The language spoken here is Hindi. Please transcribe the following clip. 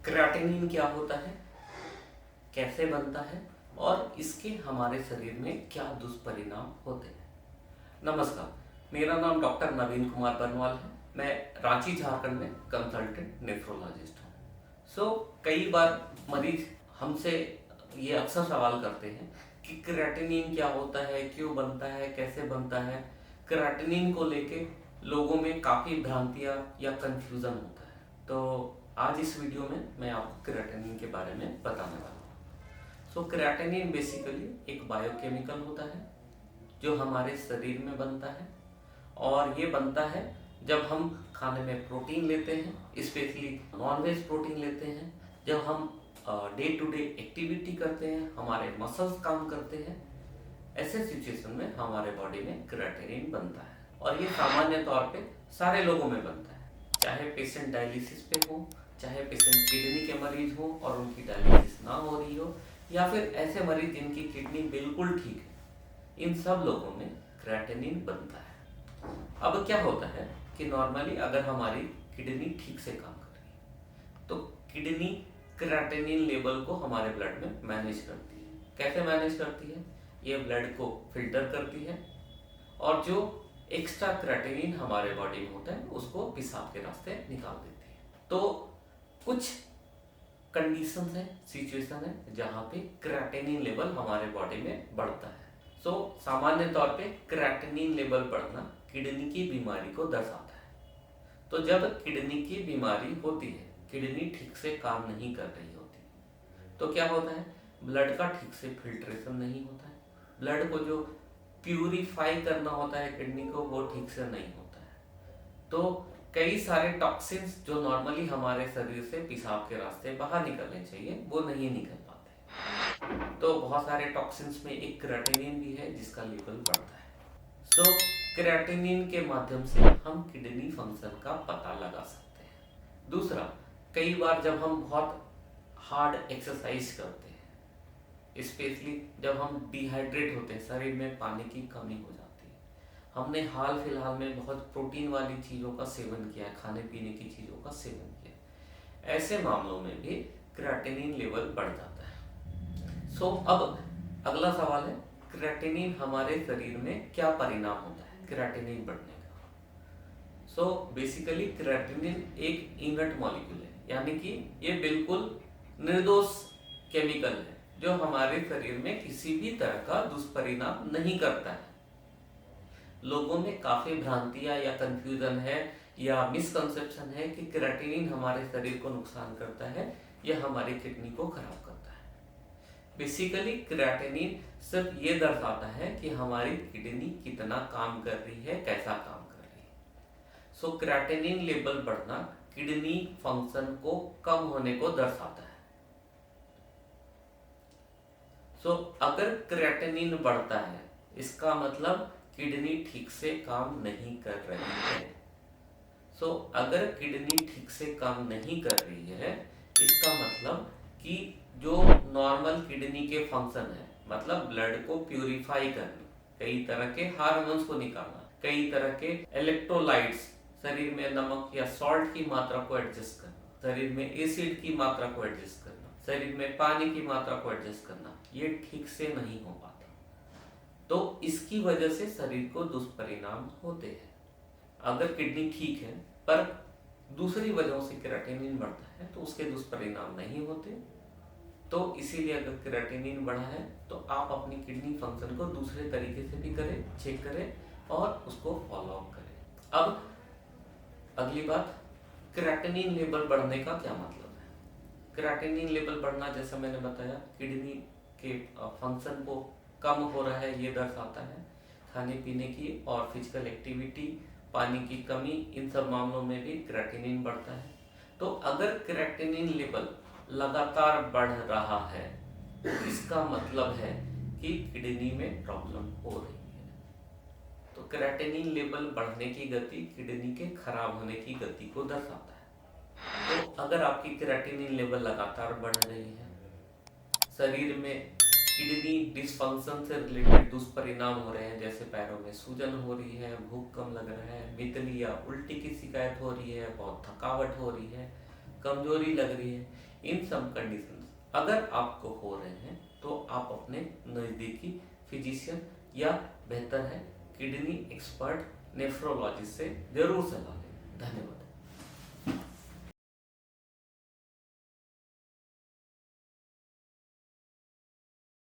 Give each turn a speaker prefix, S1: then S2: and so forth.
S1: क्रिएटिनिन क्या होता है, कैसे बनता है और इसके हमारे शरीर में क्या दुष्परिणाम होते हैं। नमस्कार, मेरा नाम डॉक्टर नवीन कुमार बनवाल है। मैं रांची झारखंड में कंसल्टेंट नेफ्रोलॉजिस्ट हूँ। कई बार मरीज हमसे ये अक्सर सवाल करते हैं कि क्रिएटिनिन क्या होता है, क्यों बनता है, कैसे बनता है। क्रिएटिनिन को लेके लोगों में काफ़ी भ्रांतियाँ या कंफ्यूजन होता है। तो आज इस वीडियो में मैं आपको क्रिएटिनिन के बारे में बताने वाला हूँ। क्रिएटिनिन बेसिकली एक बायोकेमिकल होता है जो हमारे शरीर में बनता है, और ये बनता है जब हम खाने में प्रोटीन लेते हैं, स्पेशली नॉनवेज प्रोटीन लेते हैं, जब हम डे टू डे एक्टिविटी करते हैं, हमारे मसल्स काम करते हैं, ऐसे सिचुएशन में हमारे बॉडी में क्रिएटिनिन बनता है। और ये सामान्य तौर पे सारे लोगों में बनता है, चाहे पेशेंट डायलिसिस पे हो, चाहे पेशेंट किडनी के मरीज हो और उनकी डायलिसिस ना हो रही हो, या फिर ऐसे मरीज जिनकी किडनी बिल्कुल ठीक है, इन सब लोगों में क्रिएटिनिन बनता है। अब क्या होता है कि नॉर्मली अगर हमारी किडनी ठीक से काम कर रही है तो किडनी क्रिएटिनिन लेवल को हमारे ब्लड में मैनेज करती है। कैसे मैनेज करती है? ये ब्लड को फिल्टर करती है और जो एक्स्ट्रा क्रिएटिनिन हमारे बॉडी में होता है उसको पेशाब के रास्ते निकाल देती है। तो कुछ कंडीशंस है, सिचुएशन है जहाँ पे क्रिएटिनिन लेवल हमारे बॉडी में बढ़ता है। सामान्य तौर पे क्रिएटिनिन लेवल बढ़ना किडनी की बीमारी को दर्शाता है। तो जब किडनी की बीमारी होती है, किडनी ठीक से काम नहीं कर रही होती, तो क्या होता है? ब्लड का ठीक से फिल्ट्रेशन नहीं होता है, ब्लड को जो प्यूरिफाई करना होता है किडनी को, वो ठीक से नहीं होता है। तो कई सारे टॉक्सिन्स जो नॉर्मली हमारे शरीर से पेशाब के रास्ते बाहर निकलने चाहिए, वो नहीं निकल पाते। तो बहुत सारे टॉक्सिन्स में एक क्रिएटिनिन भी है जिसका लेवल बढ़ता है। क्रिएटिनिन के माध्यम से हम किडनी फंक्शन का पता लगा सकते हैं। दूसरा, कई बार जब हम बहुत हार्ड एक्सरसाइज करते हैं, स्पेशली जब हम डिहाइड्रेट होते हैं, शरीर में पानी की कमी हो जाती है, हमने हाल फिलहाल में बहुत प्रोटीन वाली चीज़ों का सेवन किया, खाने पीने की चीज़ों का सेवन किया, ऐसे मामलों में भी क्रिएटिनिन लेवल बढ़ जाता है। अब अगला सवाल है, क्रिएटिनिन हमारे शरीर में क्या परिणाम होता है क्रिएटिनिन बढ़ने का? बेसिकली क्रिएटिनिन एक इनर्ट मॉलिक्यूल है, यानी कि ये बिल्कुल निर्दोष केमिकल है जो हमारे शरीर में किसी भी तरह का दुष्परिणाम नहीं करता है। लोगों में काफी भ्रांतियां या कंफ्यूजन है या मिसकंसेप्शन है कि क्रिएटिनिन हमारे शरीर को नुकसान करता है या हमारी किडनी को खराब करता है। बेसिकली क्रिएटिनिन सिर्फ ये दर्शाता है कि हमारी किडनी कितना काम कर रही है, कैसा काम कर रही है। क्रिएटिनिन लेवल बढ़ना किडनी फंक्शन को कम होने को दर्शाता है। अगर क्रिएटिनिन बढ़ता है, इसका मतलब किडनी ठीक से काम नहीं कर रही है। अगर किडनी ठीक से काम नहीं कर रही है, इसका मतलब कि जो नॉर्मल किडनी के फंक्शन है, मतलब ब्लड को प्यूरिफाई करना, कई तरह के हार्मोन्स को निकालना, कई तरह के इलेक्ट्रोलाइट्स, शरीर में नमक या सॉल्ट की मात्रा को एडजस्ट करना, शरीर में एसिड की मात्रा को एडजस्ट करना, शरीर में पानी की मात्रा को एडजस्ट करना, ये ठीक से नहीं हो पाता। तो इसकी वजह से शरीर को दुष्परिणाम होते हैं। अगर किडनी ठीक है पर दूसरी वजहों से क्रिएटिनिन बढ़ता है तो उसके दुष्परिणाम नहीं होते। तो इसीलिए अगर क्रिएटिनिन बढ़ा है तो आप अपनी किडनी फंक्शन को दूसरे तरीके से भी करें, चेक करें और उसको फॉलो अप करें। अब अगली बात, क्रिएटिनिन लेवल बढ़ने का क्या मतलब है? क्रिएटिनिन लेवल बढ़ना, जैसा मैंने बताया, किडनी के फंक्शन को कम हो रहा है, ये दर्शाता है। खाने पीने की और फिजिकल एक्टिविटी, पानी की कमी, इन सब मामलों में भी क्रिएटिनिन बढ़ता है। तो अगर क्रिएटिनिन लेवल लगातार बढ़ रहा है, इसका मतलब है कि किडनी में प्रॉब्लम हो रही है। तो क्रिएटिनिन लेवल बढ़ने की गति किडनी के खराब होने की गति को दर्शाता है। तो अगर आपकी क्रिएटिनिन लेवल लगातार बढ़ रही है, शरीर में किडनी डिसफंक्शन से रिलेटेड दुष्परिणाम हो रहे हैं, जैसे पैरों में सूजन हो रही है, भूख कम लग रहा है, मितली या उल्टी की शिकायत हो रही है, बहुत थकावट हो रही है, कमजोरी लग रही है, इन सब कंडीशंस अगर आपको हो रहे हैं तो आप अपने नज़दीकी फिजिशियन या बेहतर है किडनी एक्सपर्ट नेफ्रोलॉजिस्ट से जरूर सलाह लें। धन्यवाद।